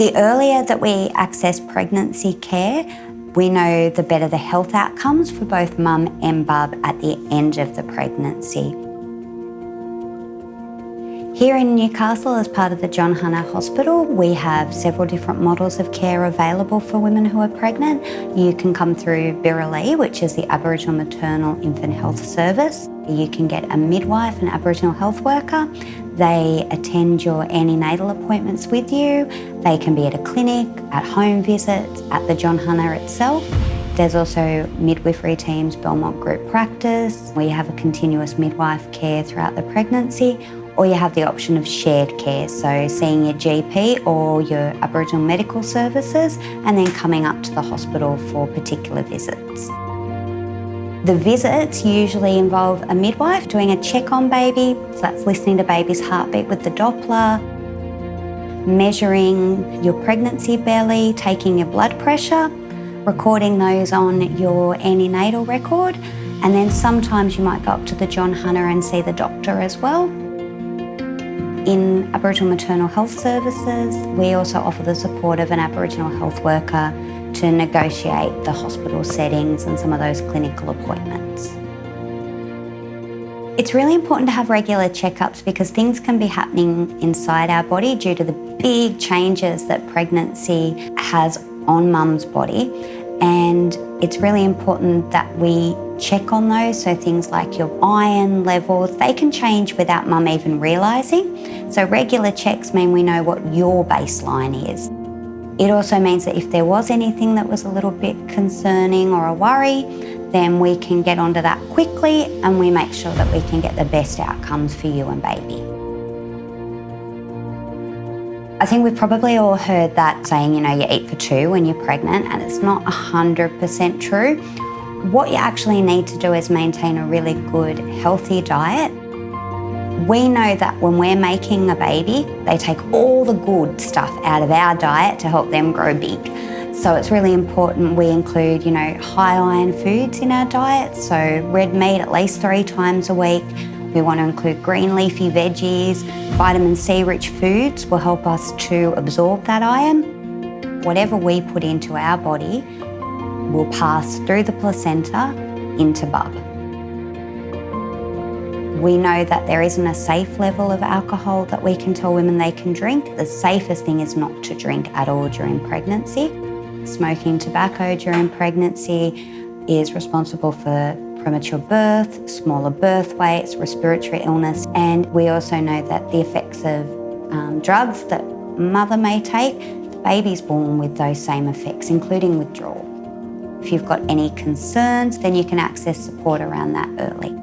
The earlier that we access pregnancy care, we know the better the health outcomes for both mum and bub at the end of the pregnancy. Here in Newcastle, as part of the John Hunter Hospital, we have several different models of care available for women who are pregnant. You can come through Birra Li, which is the Aboriginal Maternal Infant Health Service. You can get a midwife, an Aboriginal health worker. They attend your antenatal appointments with you. They can be at a clinic, at home visits, at the John Hunter itself. There's also midwifery teams, Belmont Group Practice. We have a continuous midwife care throughout the pregnancy, or you have the option of shared care, so seeing your GP or your Aboriginal medical services and then coming up to the hospital for particular visits. The visits usually involve a midwife doing a check on baby, so that's listening to baby's heartbeat with the Doppler, measuring your pregnancy belly, taking your blood pressure, recording those on your antenatal record, and then sometimes you might go up to the John Hunter and see the doctor as well. In Aboriginal Maternal Health Services, we also offer the support of an Aboriginal health worker to negotiate the hospital settings and some of those clinical appointments. It's really important to have regular checkups because things can be happening inside our body due to the big changes that pregnancy has on mum's body. And it's really important that we check on those, so things like your iron levels, they can change without mum even realising. So regular checks mean we know what your baseline is. It also means that if there was anything that was a little bit concerning or a worry, then we can get onto that quickly and we make sure that we can get the best outcomes for you and baby. I think we've probably all heard that saying, you eat for two when you're pregnant, and it's not 100% true. What you actually need to do is maintain a really good, healthy diet. We know that when we're making a baby, they take all the good stuff out of our diet to help them grow big. So it's really important we include, high iron foods in our diet. So red meat at least 3 times a week. We want to include green leafy veggies. Vitamin C rich foods will help us to absorb that iron. Whatever we put into our body will pass through the placenta into bub. We know that there isn't a safe level of alcohol that we can tell women they can drink. The safest thing is not to drink at all during pregnancy. Smoking tobacco during pregnancy is responsible for premature birth, smaller birth weights, respiratory illness, and we also know that the effects of drugs that mother may take, the baby's born with those same effects, including withdrawal. If you've got any concerns, then you can access support around that early.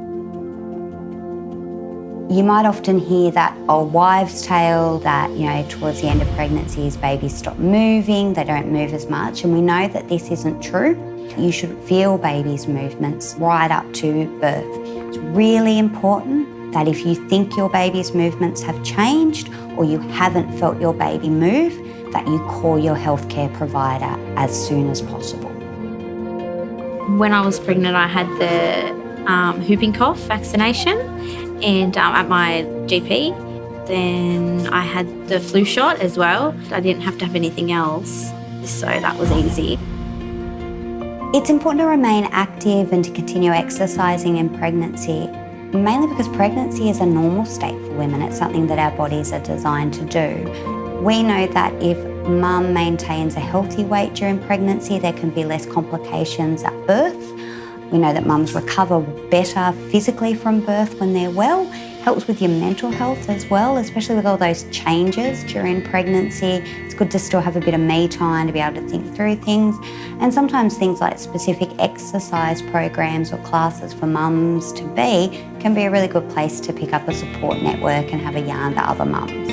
You might often hear that old wives' tale that, towards the end of pregnancies, babies stop moving, they don't move as much, and we know that this isn't true. You should feel baby's movements right up to birth. It's really important that if you think your baby's movements have changed or you haven't felt your baby move, that you call your healthcare provider as soon as possible. When I was pregnant, I had the whooping cough vaccination and at my GP. Then I had the flu shot as well. I didn't have to have anything else, so that was easy. It's important to remain active and to continue exercising in pregnancy, mainly because pregnancy is a normal state for women. It's something that our bodies are designed to do. We know that if mum maintains a healthy weight during pregnancy, there can be less complications at birth. We know that mums recover better physically from birth when they're well. Helps with your mental health as well, especially with all those changes during pregnancy. It's good to still have a bit of me time to be able to think through things. And sometimes things like specific exercise programs or classes for mums to be can be a really good place to pick up a support network and have a yarn to other mums.